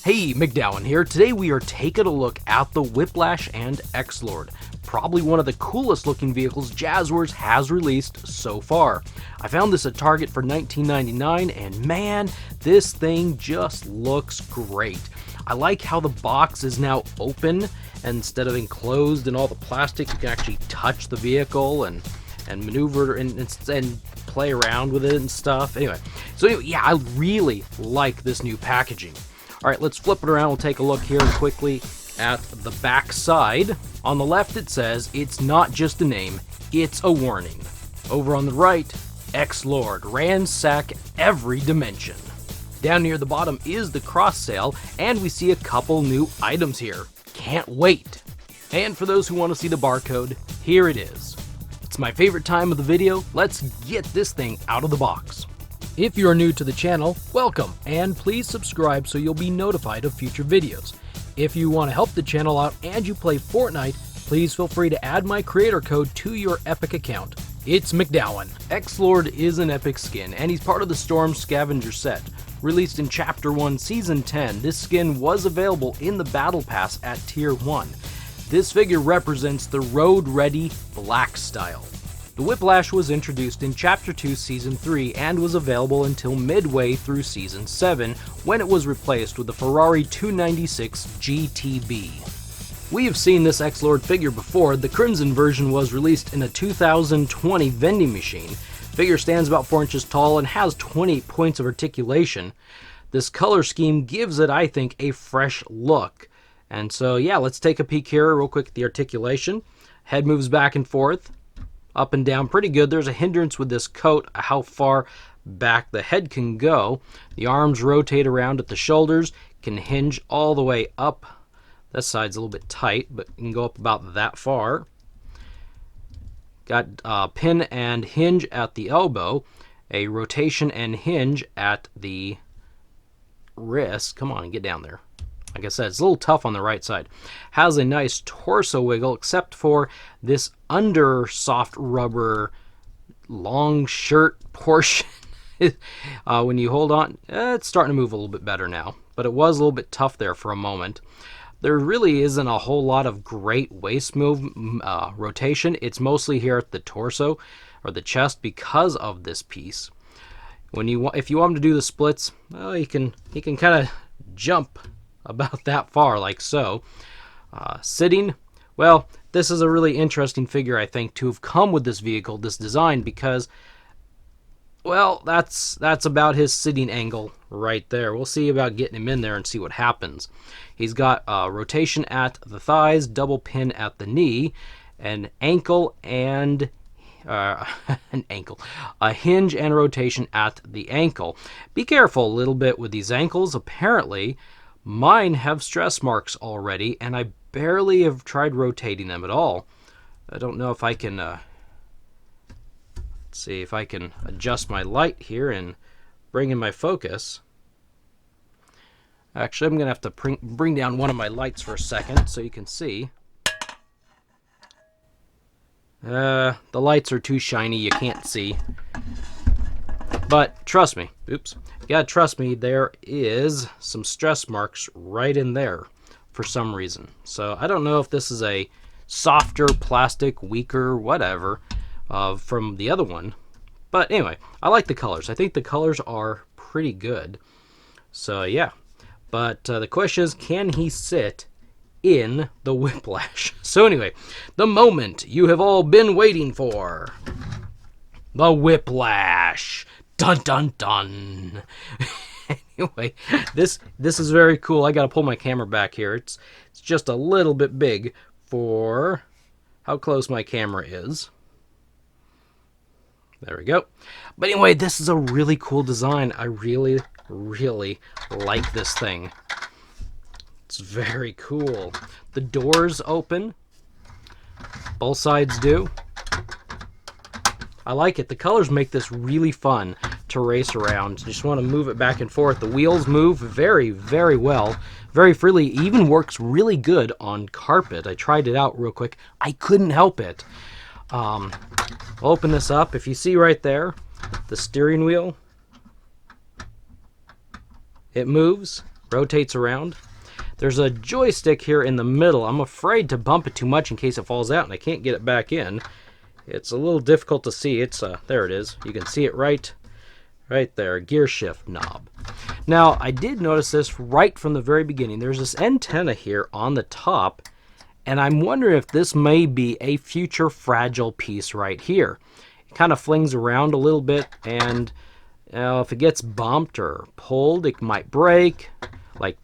Hey, MacDowin here. Today we are taking a look at the Whiplash and X-Lord. Probably one of the coolest looking vehicles Jazwares has released so far. I found this at Target for $19.99 and man, this thing just looks great. I like how the box is now open instead of enclosed and all the plastic. You can actually touch the vehicle and maneuver and play around with it and stuff. Anyway, yeah, I really like this new packaging. All right, let's flip it around. We'll take a look here quickly at the back side. On the left, it says, it's not just a name, it's a warning. Over on the right, X-Lord, ransack every dimension. Down near the bottom is the cross sale, and we see a couple new items here. Can't wait. And for those who want to see the barcode, here it is. It's my favorite time of the video. Let's get this thing out of the box. If you are new to the channel, welcome, and please subscribe so you'll be notified of future videos. If you want to help the channel out and you play Fortnite, please feel free to add my creator code to your Epic account. It's MacDowin. X-Lord is an epic skin, and he's part of the Storm Scavenger set. Released in Chapter 1, Season 10, this skin was available in the Battle Pass at Tier 1. This figure represents the road-ready black style. The Whiplash was introduced in Chapter 2, Season 3, and was available until midway through Season 7, when it was replaced with the Ferrari 296 GTB. We have seen this X-Lord figure before. The Crimson version was released in a 2020 vending machine. Figure stands about 4 inches tall and has 28 points of articulation. This color scheme gives it, I think, a fresh look. And so, yeah, let's take a peek here real quick at the articulation. Head moves back and forth, up and down pretty good. There's a hindrance with this coat, how far back the head can go. The arms rotate around at the shoulders, can hinge all the way up. This side's a little bit tight, but you can go up about that far. Got pin and hinge at the elbow, a rotation and hinge at the wrist. Come on, get down there. Like I said, it's a little tough on the right side. Has a nice torso wiggle, except for this under soft rubber long shirt portion. When you hold on, it's starting to move a little bit better now. But it was a little bit tough there for a moment. There really isn't a whole lot of great waist rotation. It's mostly here at the torso or the chest because of this piece. If you want him to do the splits, well, he can kind of jump about that far, like so. Sitting, well, this is a really interesting figure, I think, to have come with this vehicle, this design, because, well, that's about his sitting angle right there. We'll see about getting him in there and see what happens. He's got rotation at the thighs, double pin at the knee, an ankle and a hinge and rotation at the ankle. Be careful a little bit with these ankles. Apparently, mine have stress marks already, and I barely have tried rotating them at all. I don't know if I can, let's see if I can adjust my light here and bring in my focus. Actually, I'm going to have to bring down one of my lights for a second so you can see. The lights are too shiny, you can't see. But trust me, oops, you gotta trust me, there is some stress marks right in there for some reason. So I don't know if this is a softer plastic, weaker, whatever, from the other one. But anyway, I like the colors. I think the colors are pretty good. So yeah, but the question is, can he sit in the Whiplash? So anyway, the moment you have all been waiting for. The Whiplash. Dun dun dun. Anyway, this is very cool. I gotta pull my camera back here. It's just a little bit big for how close my camera is. There we go. But anyway, this is a really cool design. I really, really like this thing. It's very cool. The doors open. Both sides do. I like it. The colors make this really fun to race around. Just want to move it back and forth. The wheels move very, very well, very freely. It even works really good on carpet. I tried it out real quick. I couldn't help it. I'll open this up. If you see right there, the steering wheel, it moves. rotates around. There's a joystick here in the middle. I'm afraid to bump it too much in case it falls out and I can't get it back in. It's a little difficult to see. It's there it is. You can see it right there, gear shift knob. Now, I did notice this right from the very beginning. There's this antenna here on the top, and I'm wondering if this may be a future fragile piece right here. It kind of flings around a little bit, and if it gets bumped or pulled, it might break. Like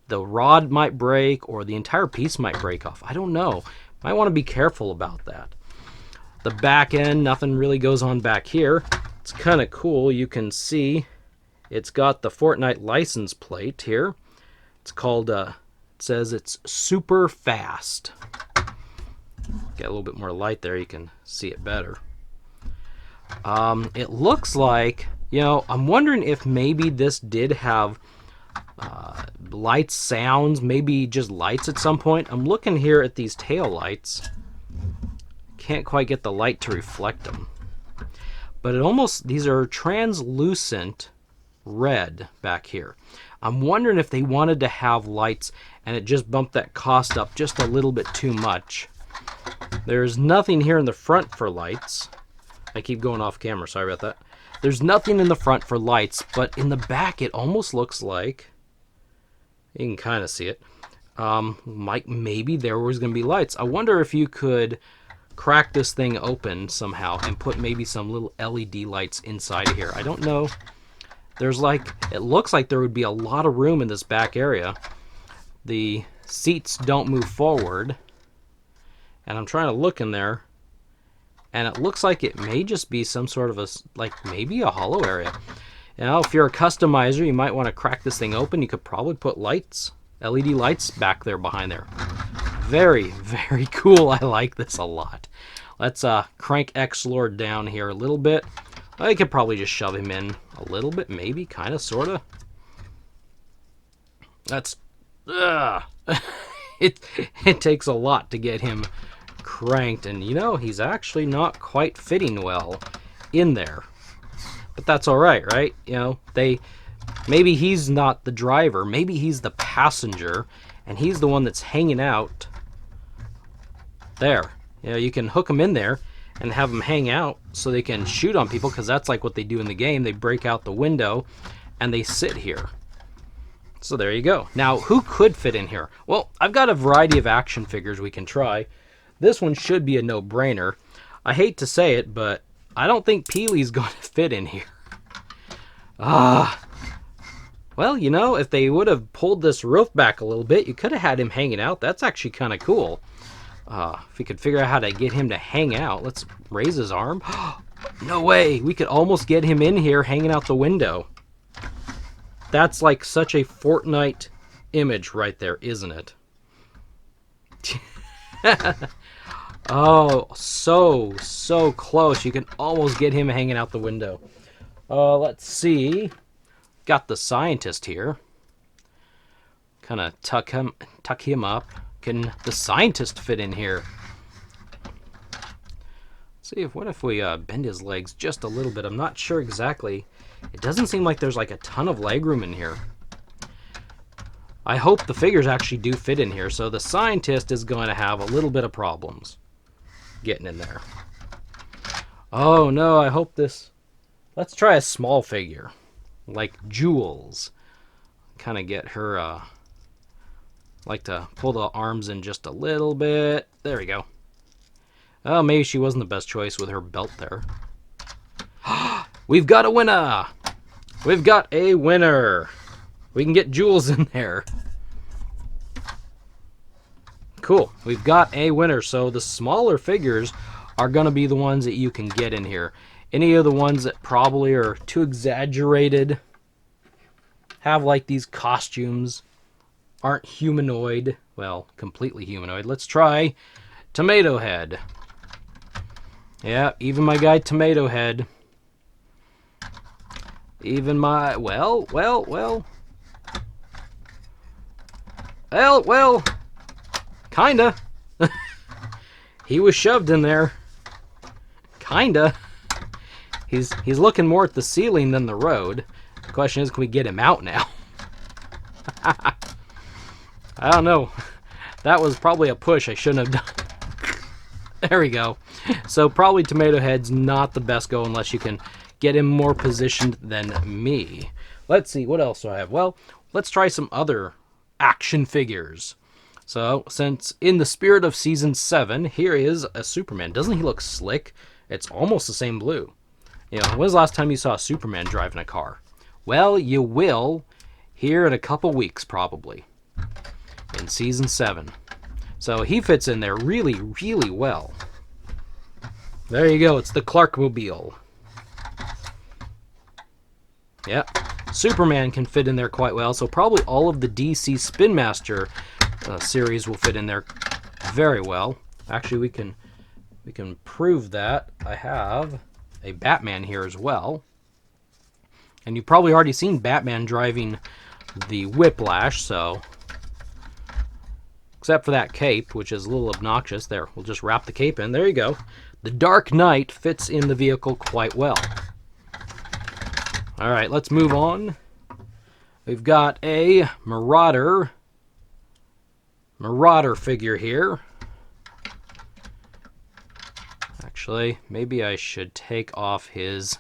the rod might break, or the entire piece might break off. I don't know. Might want to be careful about that. The back end, nothing really goes on back here. It's kind of cool. You can see it's got the Fortnite license plate here. It's called, it says it's super fast. Get a little bit more light there, you can see it better. It looks like, I'm wondering if maybe this did have lights, sounds, maybe just lights at some point. I'm looking here at these tail lights. Can't quite get the light to reflect them. But these are translucent red back here. I'm wondering if they wanted to have lights and it just bumped that cost up just a little bit too much. There's nothing here in the front for lights. I keep going off camera, sorry about that. There's nothing in the front for lights, but in the back it almost looks like, you can kind of see it, like maybe there was going to be lights. I wonder if you could crack this thing open somehow and put maybe some little LED lights inside of here. I don't know. It looks like there would be a lot of room in this back area. The seats don't move forward, and I'm trying to look in there, and it looks like it may just be some sort of maybe a hollow area. If you're a customizer, you might want to crack this thing open. You could probably put lights, LED lights back there behind there. Very, very cool. I like this a lot. Let's crank X-Lord down here a little bit. I could probably just shove him in a little bit, maybe, kind of, sort of. That's... it takes a lot to get him cranked, and he's actually not quite fitting well in there. But that's alright, right? Maybe he's not the driver, maybe he's the passenger, and he's the one that's hanging out there. You can hook them in there and have them hang out so they can shoot on people, because that's like what they do in the game. They break out the window and they sit here. So there you go. Now, who could fit in here? Well, I've got a variety of action figures we can try. This one should be a no-brainer. I hate to say it, but I don't think Peely's going to fit in here. Well, if they would have pulled this roof back a little bit, you could have had him hanging out. That's actually kind of cool. If we could figure out how to get him to hang out. Let's raise his arm. No way. We could almost get him in here hanging out the window. That's like such a Fortnite image right there, isn't it? Oh, so close. You can almost get him hanging out the window. Let's see. Got the scientist here. Kind of tuck him up. Can the scientist fit in here? Let's see, what if we bend his legs just a little bit? I'm not sure exactly. It doesn't seem like there's like a ton of leg room in here. I hope the figures actually do fit in here, so the scientist is going to have a little bit of problems getting in there. Oh no, I hope this... Let's try a small figure, like Jules. Kind of get her, like to pull the arms in just a little bit. There we go. Oh, maybe she wasn't the best choice with her belt there. We've got a winner! We've got a winner! We can get Jules in there. Cool. We've got a winner. So the smaller figures are going to be the ones that you can get in here. Any of the ones that probably are too exaggerated, have like these costumes, aren't humanoid, well, completely humanoid. Let's try Tomato Head. Yeah, even my guy Tomato Head. Even my, well, kinda. He was shoved in there. Kinda. He's looking more at the ceiling than the road. The question is, can we get him out now? I don't know. That was probably a push I shouldn't have done. There we go. So probably Tomato Head's not the best go unless you can get him more positioned than me. Let's see, what else do I have? Well, let's try some other action figures. So, since in the spirit of Season 7, here is a Superman. Doesn't he look slick? It's almost the same blue. You know, when's the last time you saw a Superman driving a car? Well, you will here in a couple weeks, probably. In Season 7. So he fits in there really, really well. There you go. It's the Clarkmobile. Yep. Superman can fit in there quite well. So probably all of the DC Spin Master series will fit in there very well. Actually, we can prove that. I have a Batman here as well. And you've probably already seen Batman driving the Whiplash, so... Except for that cape, which is a little obnoxious. There, we'll just wrap the cape in. There you go. The Dark Knight fits in the vehicle quite well. Alright, let's move on. We've got a Marauder figure here. Actually, maybe I should take off his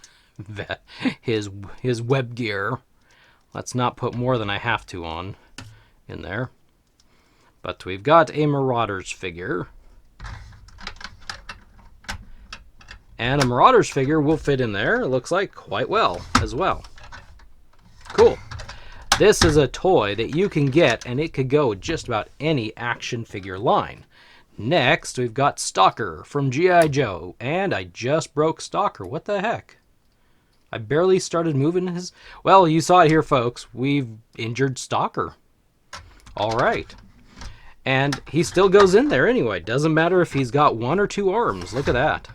web gear. Let's not put more than I have to on in there. But we've got a Marauders figure. And a Marauders figure will fit in there, it looks like, quite well as well. Cool. This is a toy that you can get, and it could go with just about any action figure line. Next, we've got Stalker from G.I. Joe. And I just broke Stalker. What the heck? I barely started moving his... Well, you saw it here, folks. We've injured Stalker. Alright. And he still goes in there anyway. Doesn't matter if he's got 1 or 2 arms. Look at that.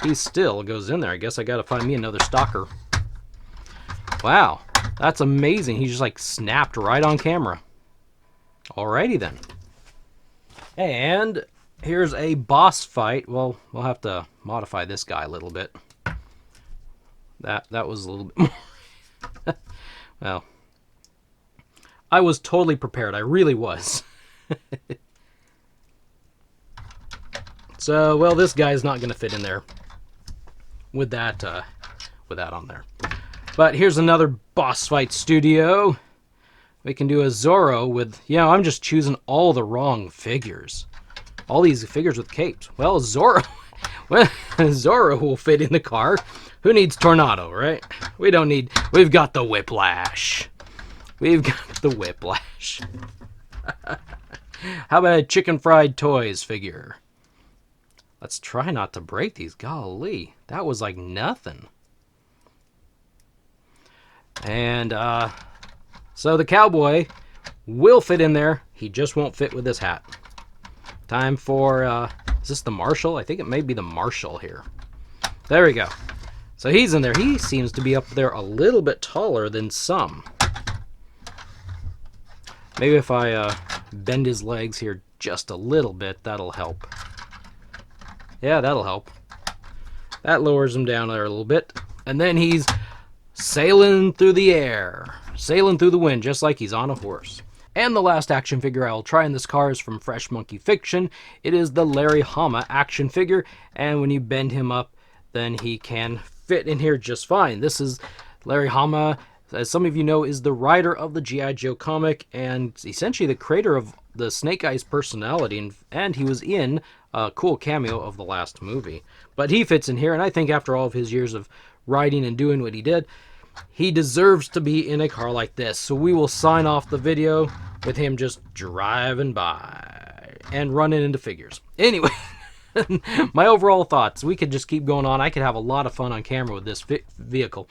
He still goes in there. I guess I gotta find me another Stalker. Wow. That's amazing. He just like snapped right on camera. Alrighty then. And here's a boss fight. Well, we'll have to modify this guy a little bit. That was a little bit more... Well, I was totally prepared. I really was. So, well, this guy's not going to fit in there with that on there. But here's another boss fight studio. We can do a Zorro with, you know, I'm just choosing all the wrong figures. All these figures with capes. Well, Zorro, well, Zorro will fit in the car. Who needs Tornado, right? We don't need, we've got the Whiplash. We've got the Whiplash. How about a Chicken Fried Toys figure? Let's try not to break these. Golly, that was like nothing. And, so the cowboy will fit in there. He just won't fit with this hat. Time for, is this the Marshal? I think it may be the Marshal here. There we go. So he's in there. He seems to be up there a little bit taller than some. Maybe if I bend his legs here just a little bit, that'll help. Yeah, that'll help. That lowers him down there a little bit. And then he's sailing through the air. Sailing through the wind, just like he's on a horse. And the last action figure I'll try in this car is from Fresh Monkey Fiction. It is the Larry Hama action figure. And when you bend him up, then he can fit in here just fine. This is Larry Hama, as some of you know, is the writer of the G.I. Joe comic and essentially the creator of the Snake Eyes personality, and he was in a cool cameo of the last movie. But he fits in here, and I think after all of his years of writing and doing what he did, he deserves to be in a car like this. So we will sign off the video with him just driving by and running into figures. Anyway, my overall thoughts, we could just keep going on. I could have a lot of fun on camera with this vehicle.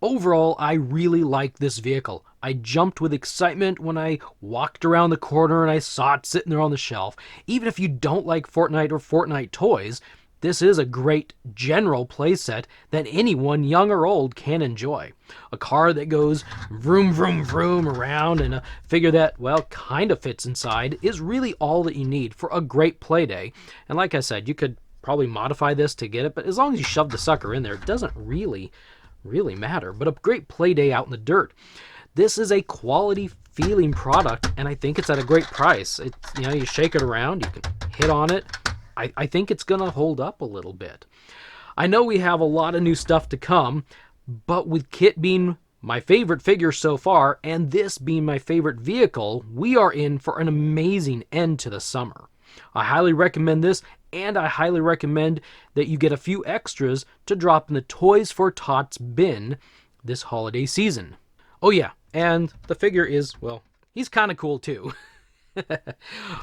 Overall, I really like this vehicle. I jumped with excitement when I walked around the corner and I saw it sitting there on the shelf. Even if you don't like Fortnite or Fortnite toys, this is a great general playset that anyone, young or old, can enjoy. A car that goes vroom, vroom, vroom around, and a figure that, well, kind of fits inside is really all that you need for a great play day. And like I said, you could probably modify this to get it, but as long as you shove the sucker in there, it doesn't really matter. But a great play day out in the dirt. This is a quality feeling product, and I think it's at a great price. It, you know, you shake it around, you can hit on it. I think it's gonna hold up a little bit. I know we have a lot of new stuff to come, but with Kit being my favorite figure so far, and this being my favorite vehicle, we are in for an amazing end to the summer. I highly recommend this, and I highly recommend that you get a few extras to drop in the Toys for Tots bin this holiday season. Oh yeah, and the figure is, well, he's kind of cool too.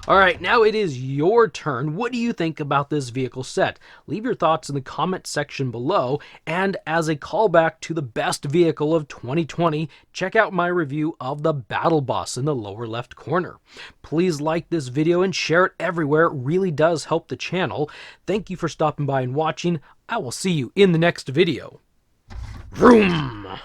Alright, now it is your turn. What do you think about this vehicle set? Leave your thoughts in the comment section below, and as a callback to the best vehicle of 2020, check out my review of the Battle Bus in the lower left corner. Please like this video and share it everywhere. It really does help the channel. Thank you for stopping by and watching. I will see you in the next video. Vroom!